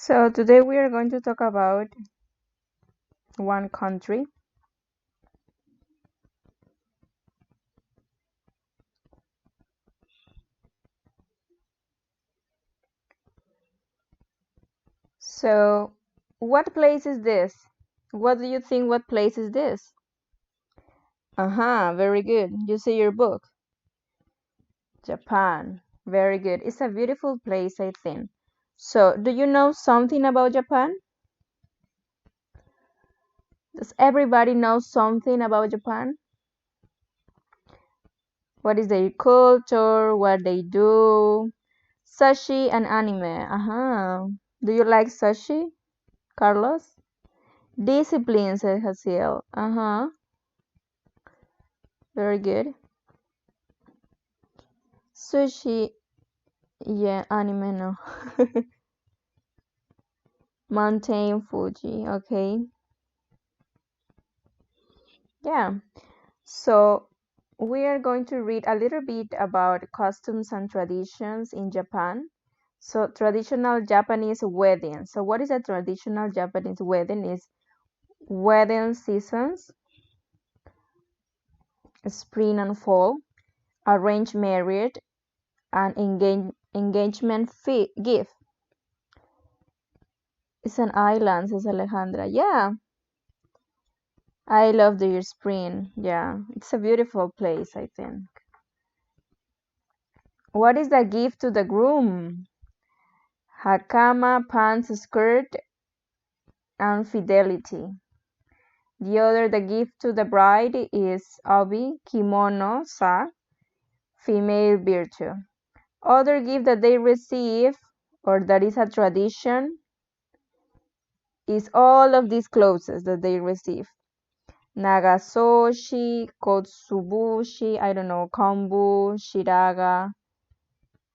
So today we are going to talk about one country. So what place is this? What do you think what place is this? Very good. You see your book. Japan. Very good. It's a beautiful place, I think. So, do you know something about Japan? Does everybody know something about Japan? What is their culture? What they do? Sushi and anime. Do you like sushi, Carlos? Discipline, said Hasiel. Very good. Sushi, yeah, anime, no. Mountain Fuji, okay. Yeah. So we are going to read a little bit about customs and traditions in Japan. So traditional Japanese wedding. So what is a traditional Japanese wedding? Is wedding seasons, spring and fall, arranged marriage, and engagement fee gift. It's an island, says Alejandra. Yeah, I love the spring. Yeah, it's a beautiful place, I think. What is the gift to the groom? Hakama, pants, skirt, and fidelity. The gift to the bride is obi, kimono, sa, female virtue. Other gift that they receive, or that is a tradition, is all of these clothes that they receive. Nagasoshi, Kotsubushi, I don't know, Kombu, Shiraga,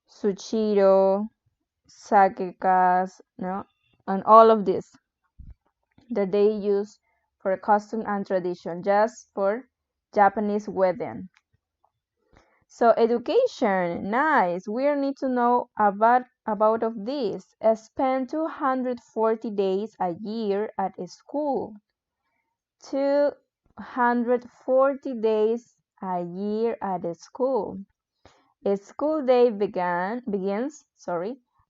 Suchiro, Sakekas, no, and all of this that they use for custom and tradition, just for Japanese wedding. So education, nice. We need to know about of this. Spend 240 days a year at a school. 240 days a year at a school. A school day begins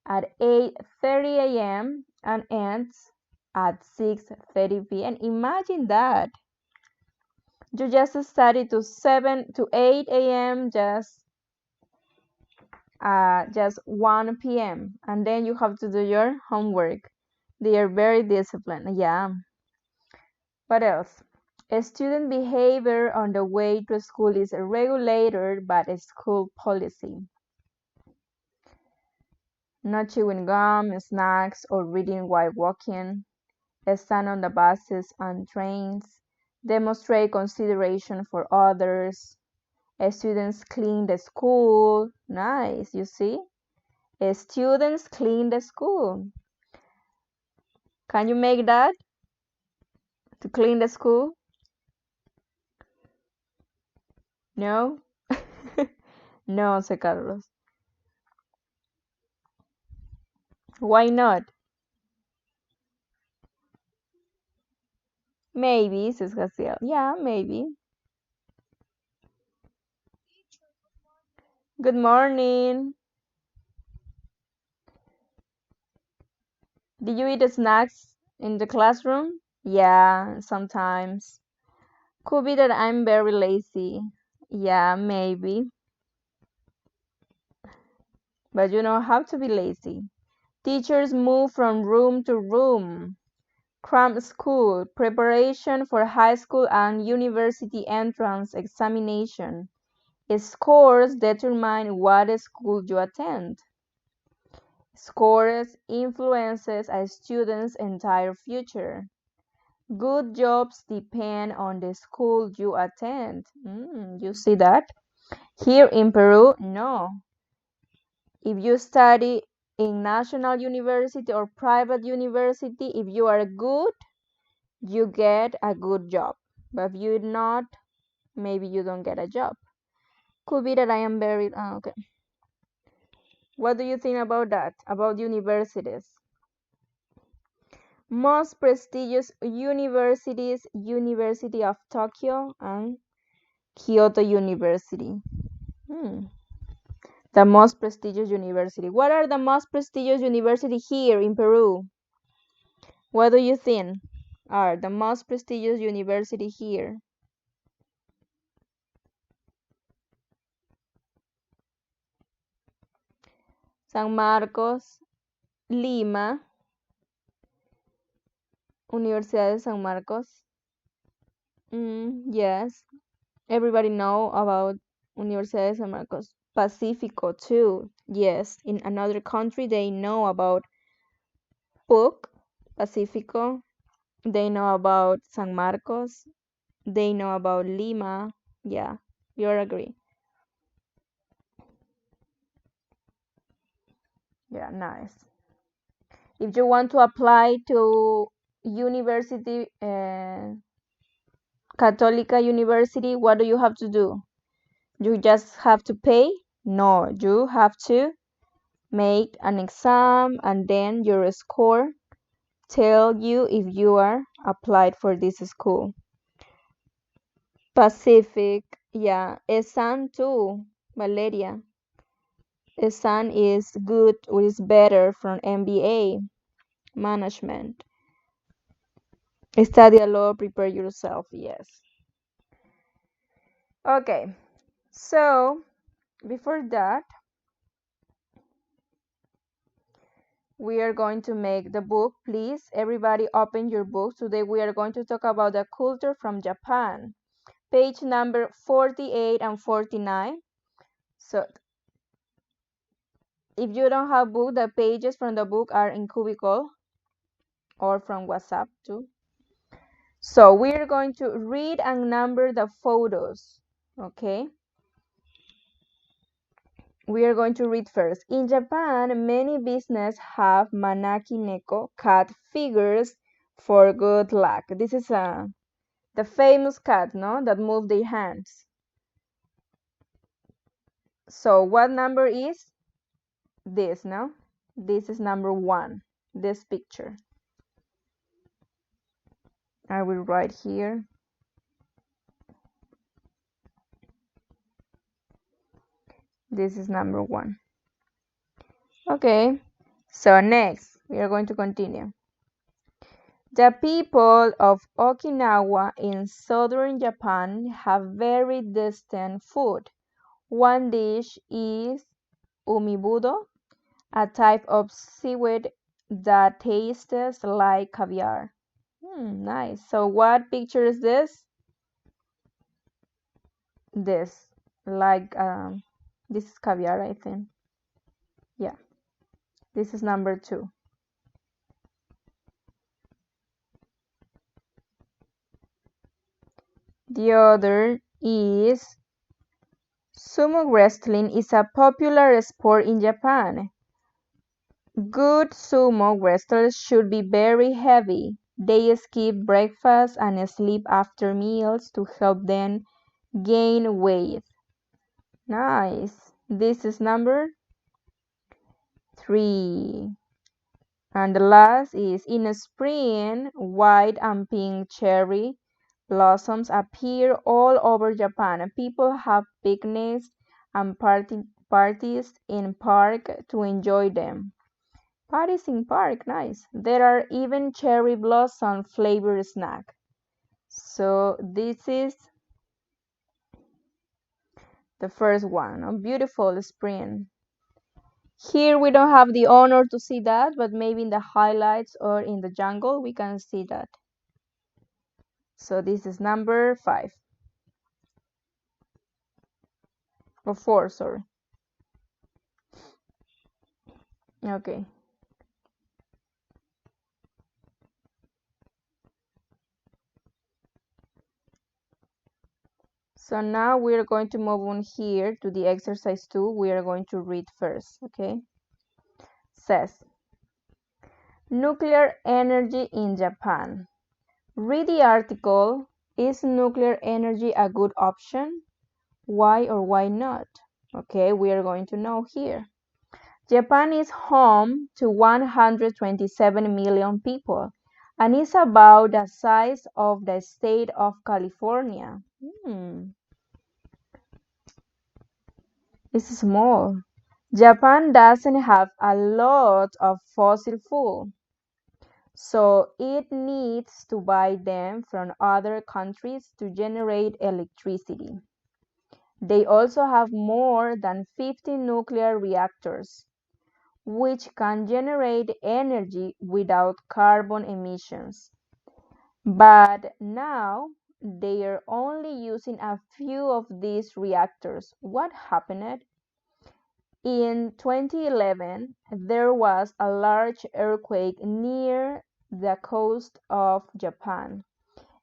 at 8:30 a.m. and ends at 6:30 p.m. Imagine that. You just study to 7 to 8 a.m. just 1 p.m. and then you have to do your homework. They are very disciplined. Yeah. What else? Student behavior on the way to school is regulated by school policy. Not chewing gum, snacks, or reading while walking. Stand on the buses and trains. Demonstrate consideration for others. Students clean the school. Nice, you see? Students clean the school. Can you make that? To clean the school? No? No, said Carlos. Why not? Maybe, says Jaciel. Yeah, maybe. Good morning. Did you eat snacks in the classroom? Yeah, sometimes. Could be that I'm very lazy. Yeah, maybe. But you know how to be lazy. Teachers move from room to room. Cram school. Preparation for high school and university entrance examination. Scores determine what school you attend. Scores influences a student's entire future. Good jobs depend on the school you attend. You see that? Here in Peru, no. If you study in national university or private university, if you are good, you get a good job. But if you're not, maybe you don't get a job. Could be that I am very okay. What do you think about that? About universities? Most prestigious universities: University of Tokyo and Kyoto University. The most prestigious university. What are the most prestigious university here in Peru? What do you think are the most prestigious university here? San Marcos, Lima, Universidad de San Marcos. Yes, everybody know about Universidad de San Marcos. Pacifico too. Yes, in another country they know about PUC, Pacifico. They know about San Marcos. They know about Lima. Yeah, you're agree. Yeah, nice. If you want to apply to university, Católica University, what do you have to do? You just have to pay? No, you have to make an exam and then your score tell you if you are applied for this school. Pacific, yeah. ESAN too, Valeria. ESAN is good or is better from MBA, management. Study a law, prepare yourself, yes. Okay, so before that, we are going to make the book. Please, everybody open your books. Today we are going to talk about the culture from Japan. Page number 48 and 49. So if you don't have book, the pages from the book are in Cubicle or from WhatsApp too. So we are going to read and number the photos, okay? We are going to read first. In Japan, many businesses have manaki neko, cat figures for good luck. This is the famous cat, no, that move their hands. So what number is this, no? This is number 1, this picture. I will write here. This is number 1. Okay, so next, we are going to continue. The people of Okinawa in southern Japan have very distinct food. One dish is umibudo, a type of seaweed that tastes like caviar. Nice. So what picture is this? This, like, this is caviar, I think. Yeah, this is number 2. The other is sumo wrestling is a popular sport in Japan. Good sumo wrestlers should be very heavy. They skip breakfast and sleep after meals to help them gain weight. Nice. This is number 3. And the last is in spring, white and pink cherry blossoms appear all over Japan. People have picnics and parties in park to enjoy them. Parties in park, nice. There are even cherry blossom flavored snack. So this is the first one, a beautiful spring. Here we don't have the honor to see that, but maybe in the highlights or in the jungle we can see that. So this is number 5. Or 4, sorry. Okay. So now we're going to move on here to the exercise 2. We are going to read first, okay? Says, nuclear energy in Japan. Read the article, is nuclear energy a good option? Why or why not? Okay, we are going to know here. Japan is home to 127 million people, and is about the size of the state of California. It's small. Japan doesn't have a lot of fossil fuel, so it needs to buy them from other countries to generate electricity. They also have more than 50 nuclear reactors, which can generate energy without carbon emissions. But now they are only using a few of these reactors. What happened? In 2011, there was a large earthquake near the coast of Japan.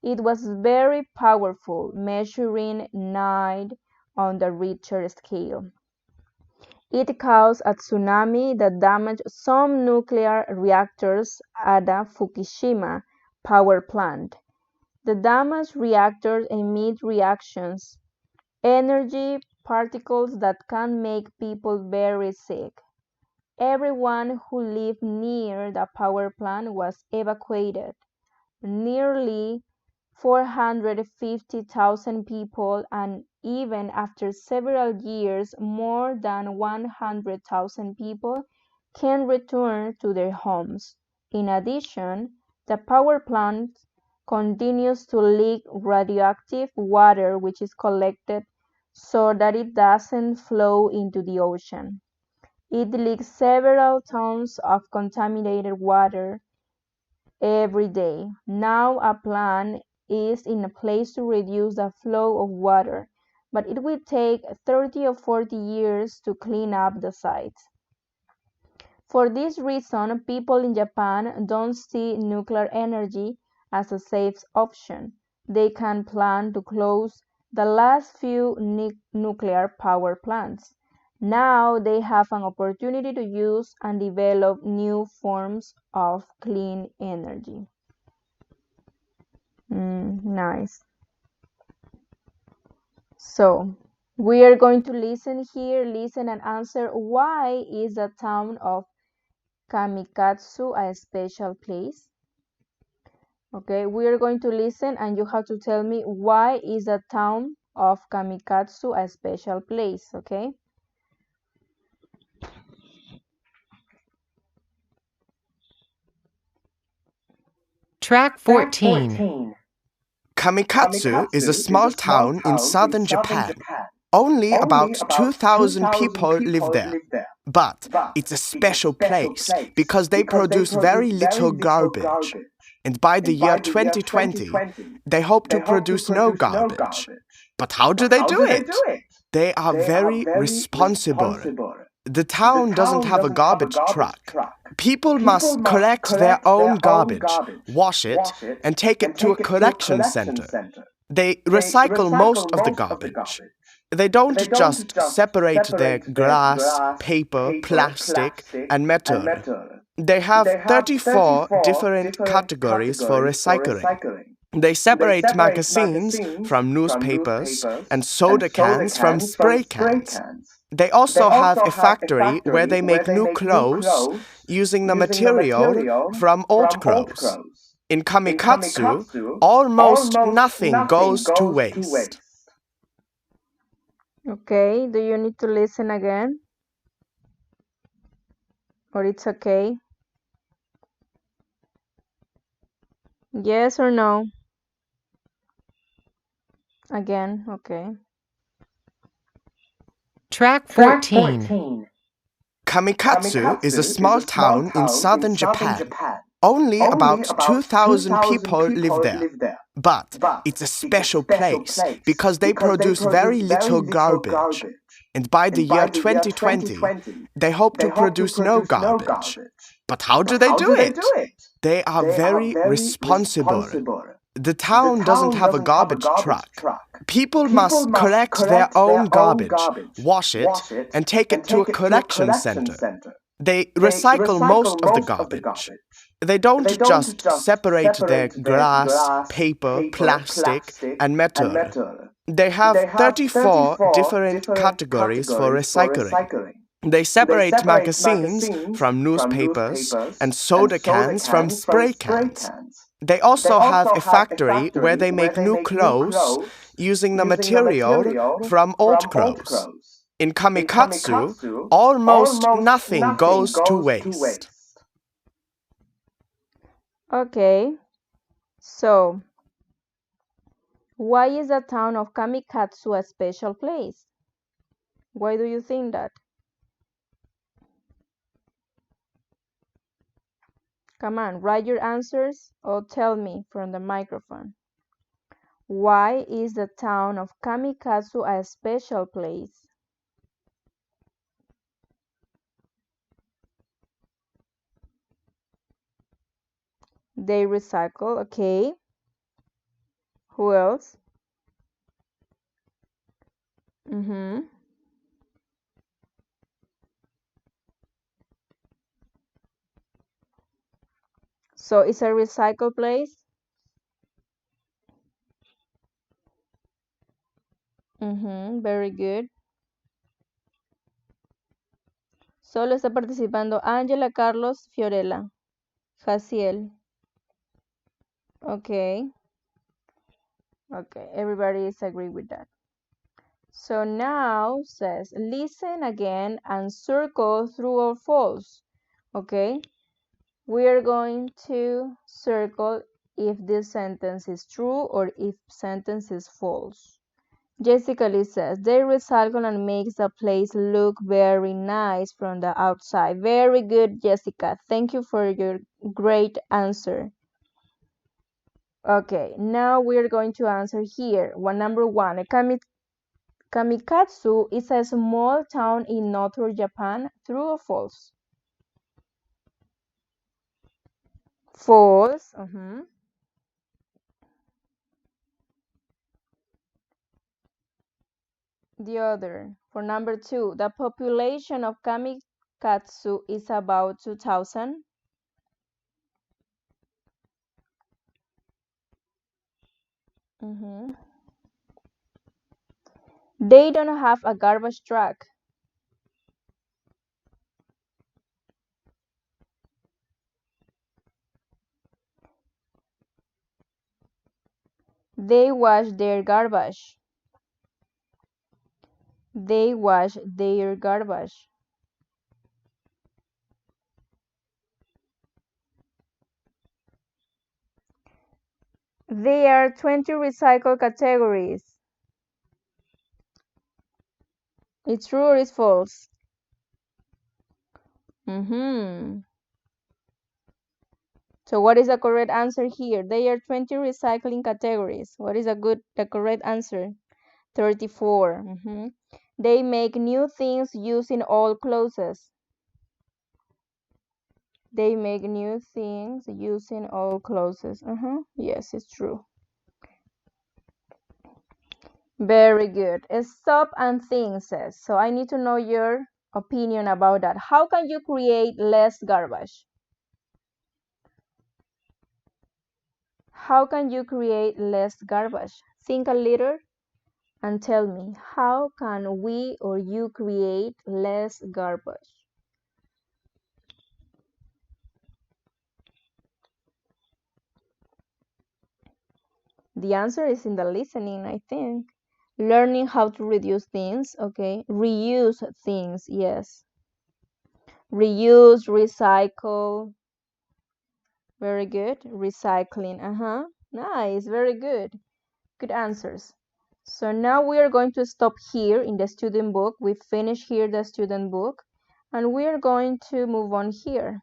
It was very powerful, measuring 9 on the Richter scale. It caused a tsunami that damaged some nuclear reactors at the Fukushima power plant. The damaged reactors emit reactions, energy particles that can make people very sick. Everyone who lived near the power plant was evacuated. Nearly 450,000 people, and even after several years, more than 100,000 people can return to their homes. In addition, the power plant continues to leak radioactive water which is collected so that it doesn't flow into the ocean. It leaks several tons of contaminated water every day. Now a plan is in place to reduce the flow of water, but it will take 30 or 40 years to clean up the site. For this reason, people in Japan don't see nuclear energy as a safe option. They can plan to close the last few nuclear power plants. Now they have an opportunity to use and develop new forms of clean energy. Nice. So, we are going to listen and answer why is the town of Kamikatsu a special place? Okay, we are going to listen and you have to tell me why is the town of Kamikatsu a special place, okay? Track 14. Kamikatsu is a small town in southern Japan. Only about 2,000 people live there. But it's a special place because they produce very little garbage. And by the year 2020, they hope to produce no garbage. But how do they do it? They are very responsible. The town doesn't have a garbage truck. People must collect their own garbage, wash it, and take it to a collection center. They recycle most of the garbage. They don't just separate their glass, paper, plastic, and metal. They have 34 different categories for recycling. They separate magazines from newspapers and soda cans from spray cans. They also have a factory where they make new clothes using the material from old clothes. In Kamikatsu, almost nothing goes to waste. Okay, do you need to listen again? Or it's okay? Yes or no? Again, okay. Track 14. Kamikatsu is a small town in southern Japan. Only about 2,000 people live there. But it's a special place because they produce very little garbage. And by the year 2020, they hope to produce no garbage. But how do they do it? They are very responsible. The town doesn't have a garbage truck. People must collect their own garbage, wash it, and take it to a collection center. They recycle most of the garbage. They don't just separate their glass, paper, plastic, and metal. They have 34 different categories for recycling. They separate magazines from newspapers and soda cans from spray cans. They also have a factory where they make new clothes using the material from old clothes. In Kamikatsu, almost nothing goes to waste. Okay, so why is the town of Kamikatsu a special place? Why do you think that? Come on, write your answers or tell me from the microphone. Why is the town of Kamikatsu a special place? They recycle, okay. Who else? Mm-hmm. So it's a recycle place? Mm-hmm. Very good. Solo está participando Ángela, Carlos, Fiorella, Jaciel. Okay. Okay, everybody is agree with that. So now says, listen again and circle true or false. Okay, we are going to circle if this sentence is true or if sentence is false. Jessica Lee says, they recycle and makes the place look very nice from the outside. Very good, Jessica. Thank you for your great answer. Okay, now we're going to answer here. Number one, Kamikatsu is a small town in northern Japan. True or false? False. The other. For number two, the population of Kamikatsu is about 2,000. They don't have a garbage truck. They wash their garbage. They wash their garbage. There are 20 recycle categories. It's true or it's false? So what is the correct answer here? There are 20 recycling categories. What is the correct answer? 34. They make new things using old clothes. They make new things using old clothes. Yes, it's true. Very good. Stop and think says. So I need to know your opinion about that. How can you create less garbage? How can you create less garbage? Think a little and tell me, how can we or you create less garbage? The answer is in the listening, I think. Learning how to reduce things, okay? Reuse things, yes. Reuse, recycle. Very good. Recycling, Nice, very good. Good answers. So now we are going to stop here in the student book. We finish here the student book and we are going to move on here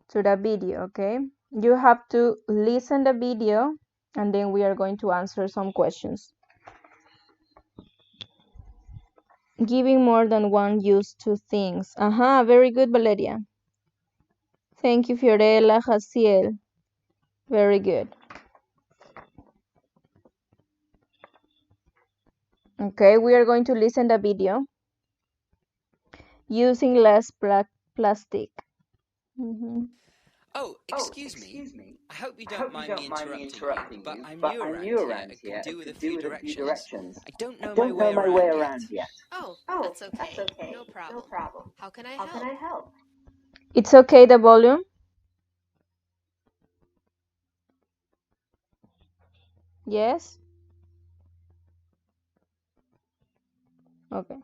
to the video, okay? You have to listen the video and then we are going to answer some questions. Giving more than one use to things. Very good, Valeria. Thank you, Fiorella, Jaciel. Very good. Okay, we are going to listen the video. Using less plastic. Oh, excuse me. I hope you don't mind me interrupting you, but I'm new around here and could do with a few directions. I don't know my way around yet. Oh, that's okay. No problem. How can I help? It's okay, the volume? Yes? Okay.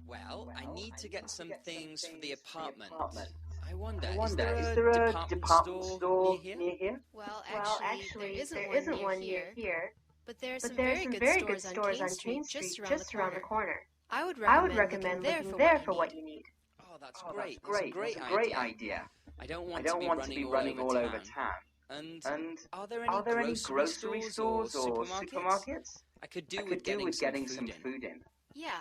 Well, I need to get some things for the apartment. I wonder, is there a department store near here? Well, actually, there isn't one near here, but there are some very good stores on King Street just around the corner. I would recommend looking there for what you need. Oh, that's great. That's a great idea. I don't want to be running all over town. And are there any grocery stores or supermarkets? I could do with getting some food in. Yeah,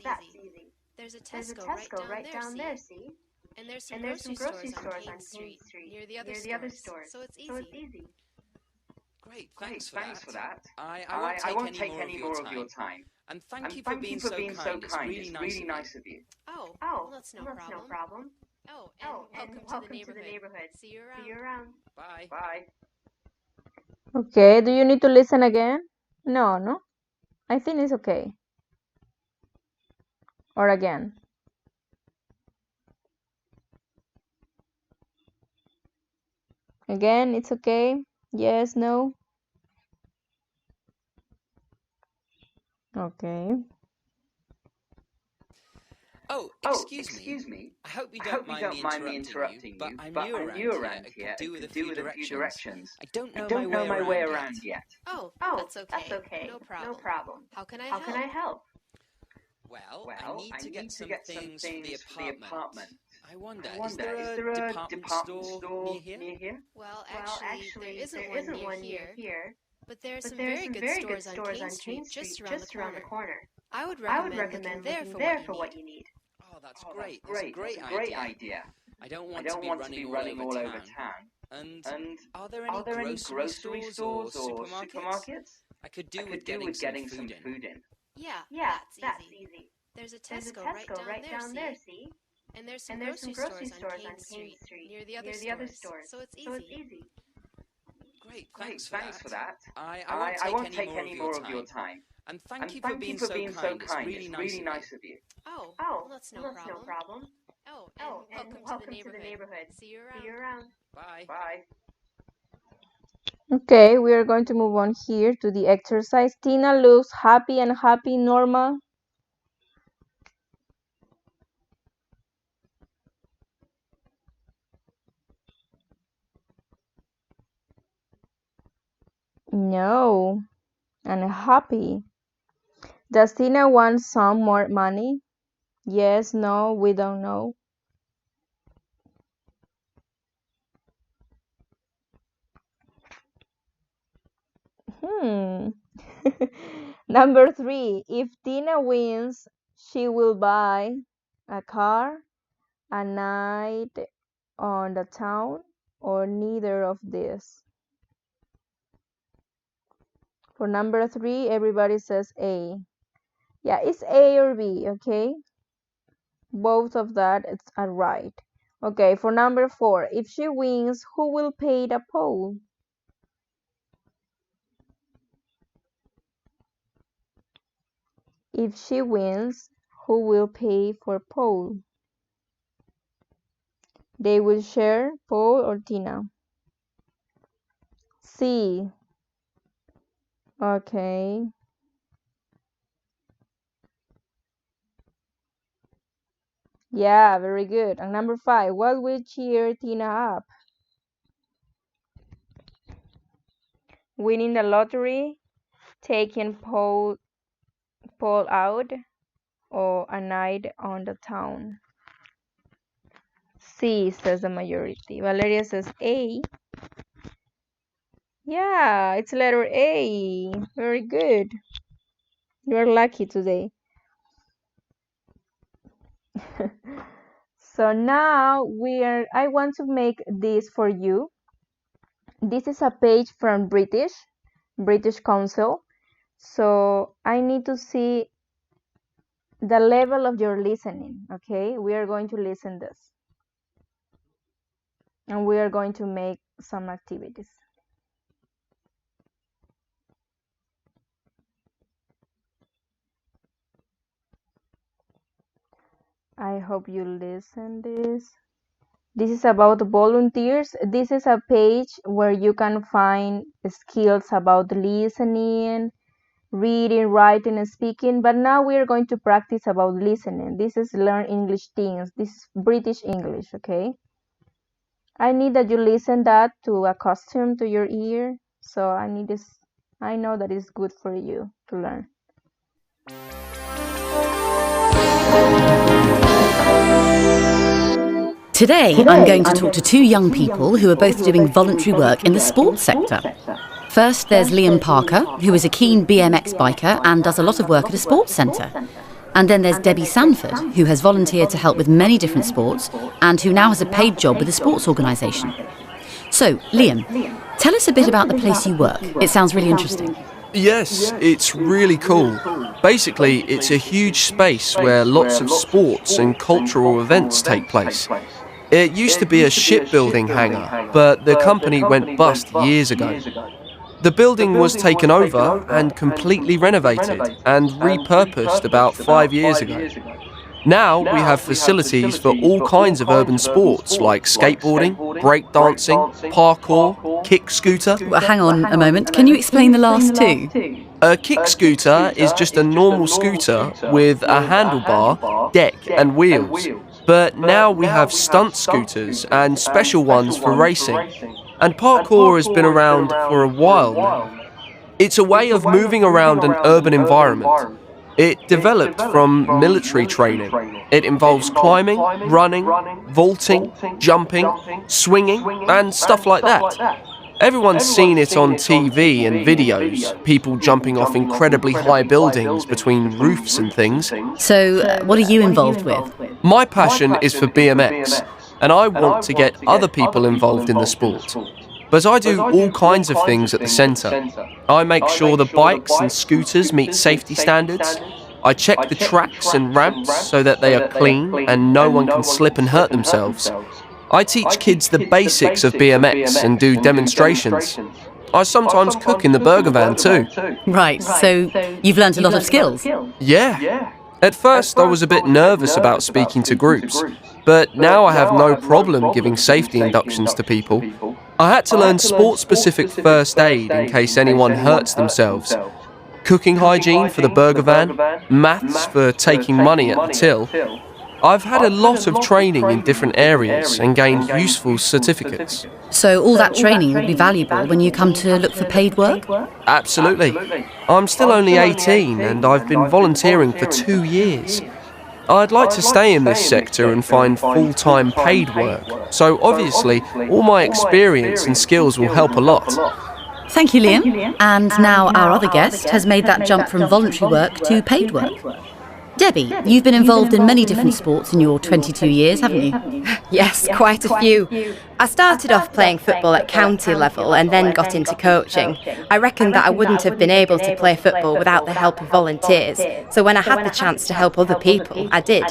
that's easy. There's a Tesco right down there, see? And there's some grocery stores on King Street near the other stores, so it's easy. Great, thanks for that. I won't take any more of your time. And thank you for being so kind. It's really nice of you. Oh, well, that's no problem. Oh, and welcome to the neighborhood. See you around. Bye. Okay, do you need to listen again? No? I think it's okay. Or again. Again, it's okay? Yes, no? Okay. Oh, excuse me. I hope you don't mind me interrupting you, but I'm new around here and could do with a few directions. I don't know my way around yet. Oh, that's okay. No problem. How can I help? Well, I need to get some things for the apartment. I wonder, is there a department store near here? Well, actually, there isn't one near here, but there are some very good stores on King Street just around the corner. I would recommend looking there for what you need. Oh, that's great. That's a great idea. I don't want to be running all over town. And are there any grocery stores or supermarkets? I could do with getting some food in. Yeah, that's easy. There's a Tesco right down there, see? And there's some grocery stores on King Street near the other stores, so it's easy. Great, thanks for that. I won't take any more of your time. And thank you for being so kind. It's really nice of you. Oh, well, that's no problem. Oh, and welcome to the neighborhood. See you around. Bye. Okay, we are going to move on here to the exercise. Tina looks happy, normal. No, unhappy. Does Tina want some more money? Yes, no, we don't know. Number 3, if Tina wins, she will buy a car, a night on the town, or neither of these. For number 3, everybody says A. Yeah, it's A or B, okay? Both of that are right. Okay, for number 4, if she wins, who will pay the poll? If she wins, who will pay for Paul? They will share, Paul or Tina? C. Okay. Yeah, very good. And number 5, what will cheer Tina up? Winning the lottery, taking Paul out, or a night on the town? C, says the majority. Valeria says A. Yeah, it's letter A. Very good. You're lucky today. So now I want to make this for you. This is a page from British Council. So I need to see the level of your listening, okay? We are going to listen this. and we are going to make some activities. I hope you listen this. This is about volunteers. This is a page where you can find skills about listening, reading, writing, and speaking. But now we are going to practice about listening. This is Learn English Things. This is British English, okay? I need that you listen that to accustom to your ear. So I need this. I know that it's good for you to learn. Today, I'm going to talk to two young people who are both doing voluntary work in the sports sector. First, there's Liam Parker, who is a keen BMX biker and does a lot of work at a sports centre. And then there's Debbie Sanford, who has volunteered to help with many different sports and who now has a paid job with a sports organisation. So, Liam, tell us a bit about the place you work. It sounds really interesting. Yes, it's really cool. Basically, it's a huge space where lots of sports and cultural events take place. It used to be a shipbuilding hangar, but the company went bust years ago. The building was taken over and completely renovated and repurposed about 5 years ago. Now we have facilities for all kinds of urban sports like skateboarding, breakdancing, parkour, kick scooter. Well, hang on a moment. Can you explain the last two? A kick scooter is just a normal scooter with a handlebar, deck and wheels. But now we have stunt scooters and special ones for racing. And parkour has been around for a while now. It's a way of moving around an urban environment. It developed from military training. It involves climbing, running, vaulting, jumping, swinging, and stuff like that. Everyone's seen it on TV and videos, people jumping off incredibly high buildings between roofs and things. So, what are you involved with? My passion is for BMX, and I want to get other people involved in the sport. But I do all kinds of things at the centre. I make sure the bikes and scooters meet safety standards. I check the tracks and ramps so that they are clean and no one can slip and hurt themselves. I teach kids the basics of BMX and do demonstrations. I sometimes cook in the burger van too. Right, so you've learnt a lot of skills? Yeah. At first I was a bit nervous about speaking to groups, but now I have no problem giving safety inductions to people. I had to learn sport-specific first aid in case anyone hurts themselves, cooking hygiene for the burger van, maths for taking money at the till. I've had a lot of training in different areas and gained useful certificates. So all that training will be valuable when you come to look for paid work? Absolutely. I'm still only 18 and I've been volunteering for 2 years. I'd like to stay in this sector and find full-time paid work, so obviously all my experience and skills will help a lot. Thank you, Liam. And now our other guest has made that jump from voluntary work to paid work. Debbie, you've been involved in many different sports in your 22 years, haven't you? Yes, quite a few. I started off playing football at county level and then got into coaching. I reckon that I wouldn't have been able to play football without the help of volunteers, so when I had the chance to help other people, I did.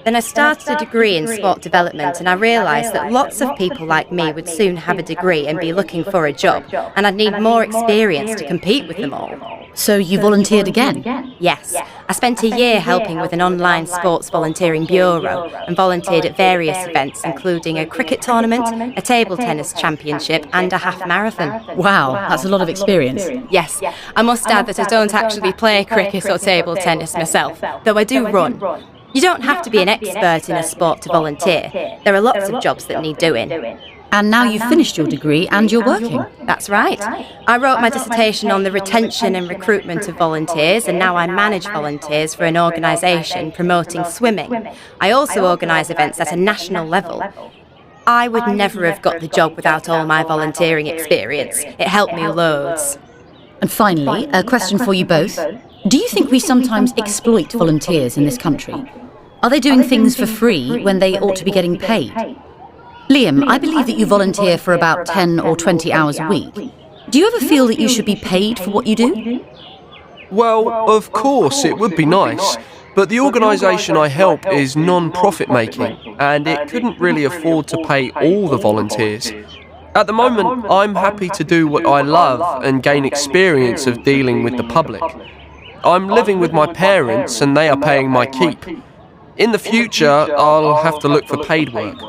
Then I started a degree in sport development and I realised that lots of people like me would soon have a degree and be looking for a job, and I'd need more experience to compete with them all. So you volunteered again? Yes. I spent a year helping with an online sports volunteering bureau and volunteered at various events, including a cricket tournament, a table tennis championship and a half marathon. Wow, that's a lot of experience. Yes. I must add that I don't actually play cricket or table tennis myself, though I do run. You don't have to be an expert in a sport to volunteer. There are lots of jobs that need doing. And now you've finished your degree and you're working. That's right. I wrote my dissertation on the retention and recruitment of volunteers, and now I manage volunteers for an organisation promoting swimming. I also organise events at a national level. I would never have got the job without all my volunteering experience. It helped me loads. And finally, a question for you both. Do you think we sometimes exploit volunteers in this country? Are they doing things for free when they ought to be getting paid? Liam, I believe that you volunteer for about 10 or 20 hours a week. Do you ever feel that you should be paid for what you do? Well, of course, it would be nice, But the organisation I help is non-profit making, and it couldn't really afford to pay all the volunteers. At the moment, I'm happy to do what I love and gain experience of dealing with the public. I'm living with my parents and they are paying my keep. In the future, I'll have to look for paid work.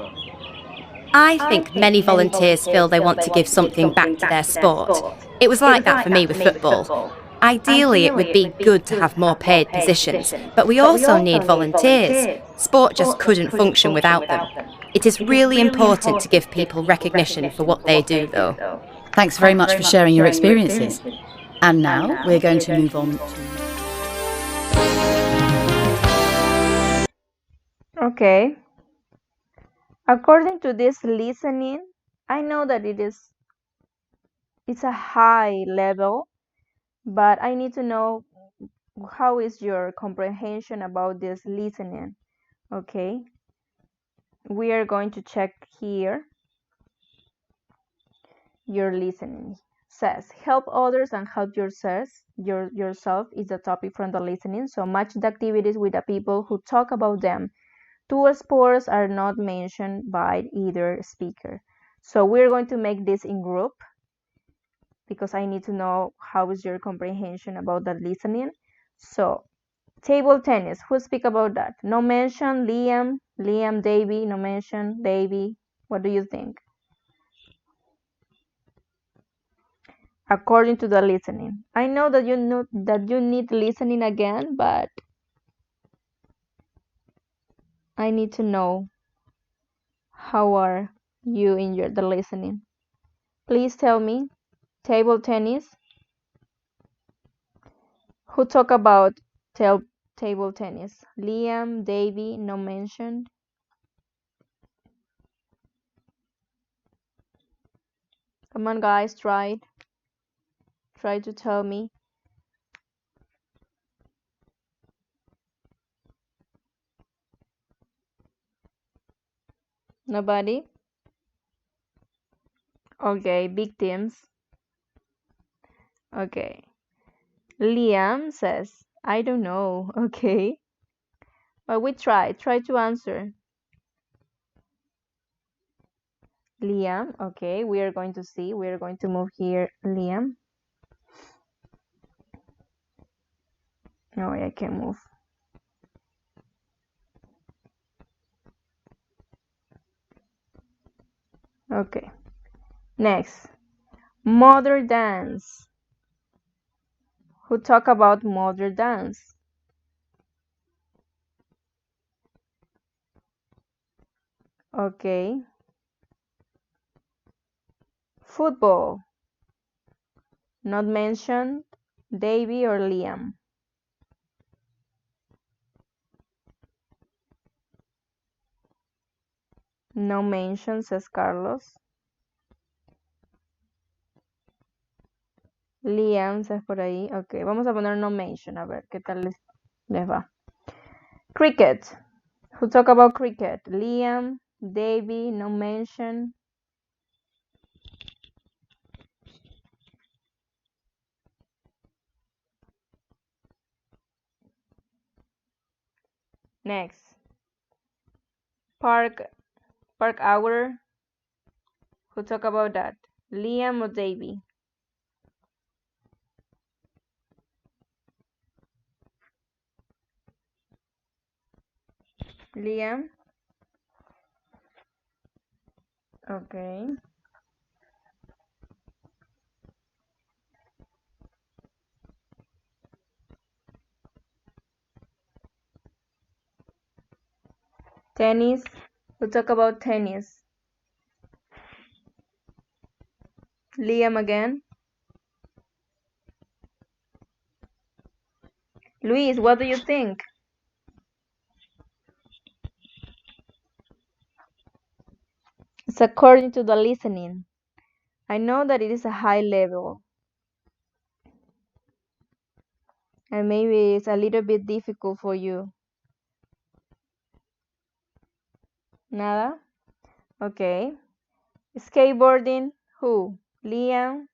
I think many volunteers feel they want to give something back to their sport. It was like that for me with football. Ideally, it would be good to have more paid positions, but we also need volunteers. Sport just couldn't function without them. It is really important to give people recognition for what they do, though. Thanks very much for sharing your experiences. And now we're going to move on to... Okay. According to this listening, I know that it's a high level, but I need to know how is your comprehension about this listening. Okay. We are going to check here your listening. Says help others and help yourself is the topic from the listening. So match the activities with the people who talk about them. Two sports are not mentioned by either speaker. So we're going to make this in group because I need to know how is your comprehension about the listening. So table tennis, who speak about that? No mention, Liam, Davy, no mention, Davy. What do you think? According to the listening. I know that you need listening again, but I need to know how are you in the listening. Please tell me. Table tennis. Who talk about table tennis? Liam, Davy, no mentioned. Come on, guys, try it. Try to tell me. Nobody? Okay, big teams. Okay. Liam says, I don't know. Okay. But we try. Try to answer. Liam, okay, we are going to see. We are going to move here, Liam. No, I can move. Okay. Next, mother dance. Who talk about mother dance? Okay. Football. Not mentioned. Davy or Liam? No mention, says Carlos. Liam, says por ahí. Ok, vamos a poner no mention, a ver qué tal les va. Cricket. Who talk about cricket? Liam, Davy, no mention. Next. Park hour. Who talk about that? Liam or Davy? Liam. Okay. Tennis. Who talk about tennis? Liam again. Luis, what do you think? It's according to the listening. I know that it is a high level. And maybe it's a little bit difficult for you. Nada? Okay. Skateboarding. Who? Liam.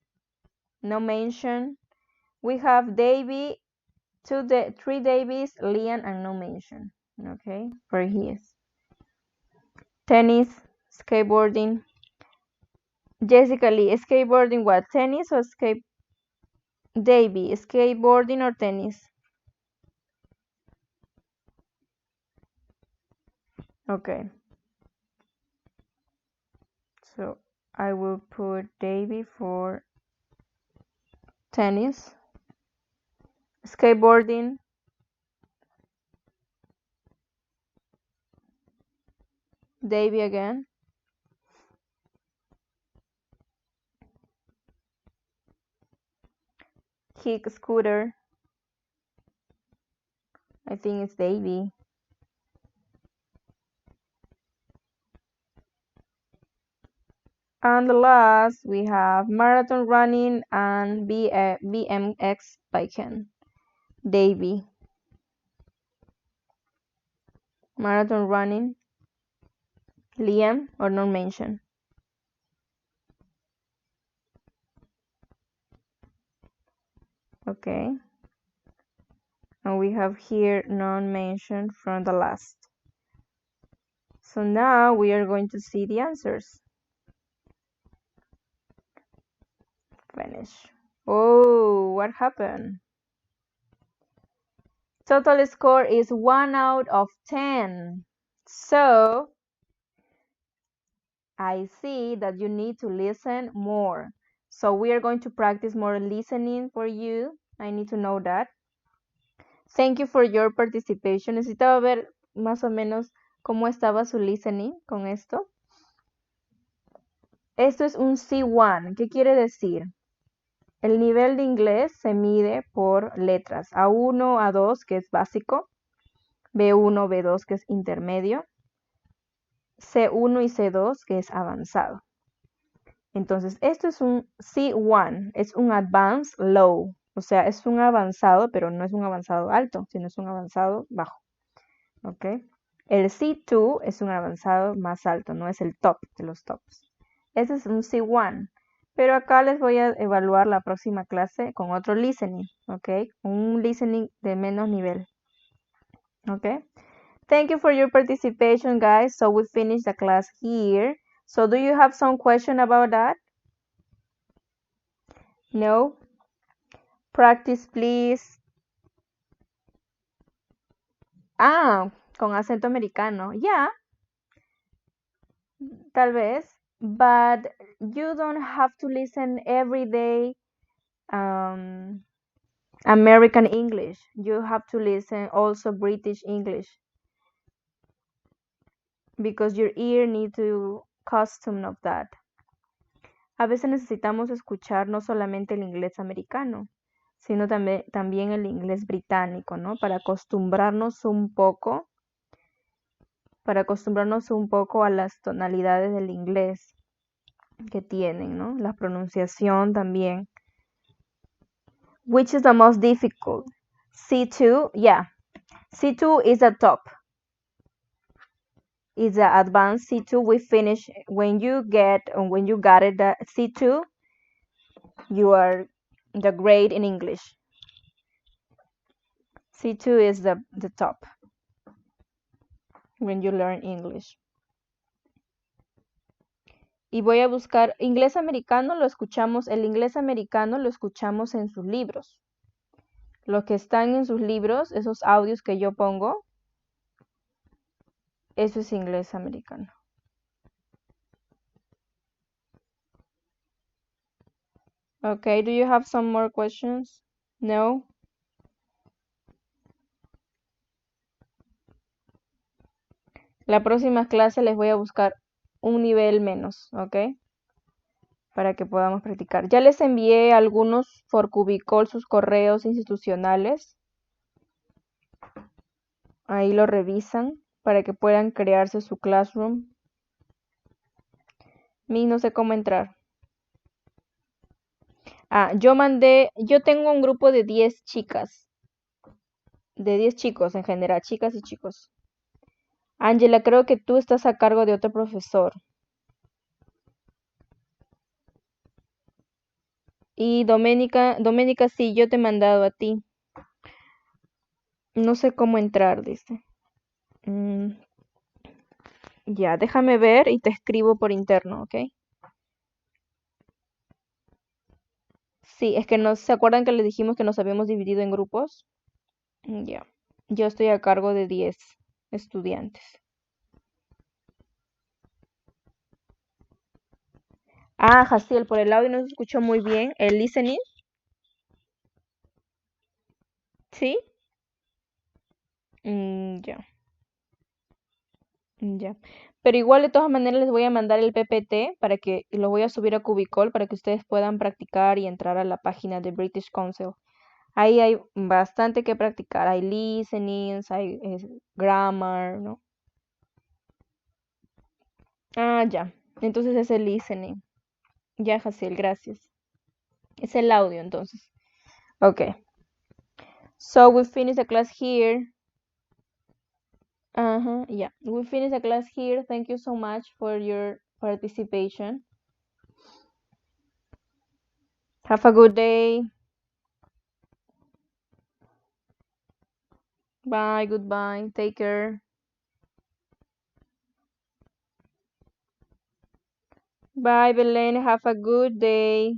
No mention. We have Davy Three Davies, Liam, and no mention. Okay, for his. Tennis, skateboarding. Jessica Lee, skateboarding what? Tennis or Davy, skateboarding or tennis? Okay. So I will put Davy for tennis. Skateboarding. Davy again. Kick scooter. I think it's Davy. And the last we have marathon running and BMX biking. Davy. Marathon running. Liam or not mention. Okay. And we have here non-mentioned from the last. So now we are going to see the answers. Finish. Oh, what happened? Total score is 1 out of 10. So I see that you need to listen more. So we are going to practice more listening for you. I need to know that. Thank you for your participation. Necesitaba ver más o menos cómo estaba su listening con esto. Esto es un C1. ¿Qué quiere decir? El nivel de inglés se mide por letras. A1, A2, que es básico. B1, B2, que es intermedio. C1 y C2, que es avanzado. Entonces, esto es un C1, es un advanced low. O sea, es un avanzado, pero no es un avanzado alto, sino es un avanzado bajo. ¿Ok? El C2 es un avanzado más alto, no es el top de los tops. Este es un C1. Pero acá les voy a evaluar la próxima clase con otro listening, ¿ok? Un listening de menos nivel, ¿ok? Thank you for your participation, guys. So we finished the class here. So do you have some question about that? No? Practice, please. Ah, con acento americano. Yeah, tal vez. But you don't have to listen every day American English. You have to listen also British English. Because your ear needs to custom of that. A veces necesitamos escuchar no solamente el inglés americano, sino también el inglés británico, ¿no? Para acostumbrarnos un poco a las tonalidades del inglés que tienen, ¿no? La pronunciación también. Which is the most difficult? C2, yeah. C2 is the top. Is the advanced C2. We finish when you got it the C2, you are the grade in English. C2 is the top when you learn English. Y voy a buscar inglés americano, el inglés americano lo escuchamos en sus libros. Los que están en sus libros, esos audios que yo pongo, eso es inglés americano. Okay, do you have some more questions? No? La próxima clase les voy a buscar un nivel menos, ¿ok? Para que podamos practicar. Ya les envié algunos por Cubicol sus correos institucionales. Ahí lo revisan para que puedan crearse su classroom. No sé cómo entrar. Yo tengo un grupo de 10 chicas. De 10 chicos en general, chicas y chicos. Ángela, creo que tú estás a cargo de otro profesor. Y Doménica, sí, yo te he mandado a ti. No sé cómo entrar, dice. Ya, déjame ver y te escribo por interno, ¿ok? Sí, es que ¿se acuerdan que les dijimos que nos habíamos dividido en grupos? Ya. Yo estoy a cargo de 10 estudiantes. Ah, Jaciel, por el audio no se escuchó muy bien. ¿El listening? ¿Sí? Ya, ya. Pero igual de todas maneras les voy a mandar el PPT para que y lo voy a subir a Cubicol para que ustedes puedan practicar y entrar a la página de British Council. Ahí hay bastante que practicar. Hay listenings, hay grammar, ¿no? Ah, ya. Entonces es el listening. Ya, Jaciel, gracias. Es el audio entonces. Okay. So we finish the class here. Yeah. We finish the class here. Thank you so much for your participation. Have a good day. Bye, goodbye. Take care. Bye, Belen. Have a good day.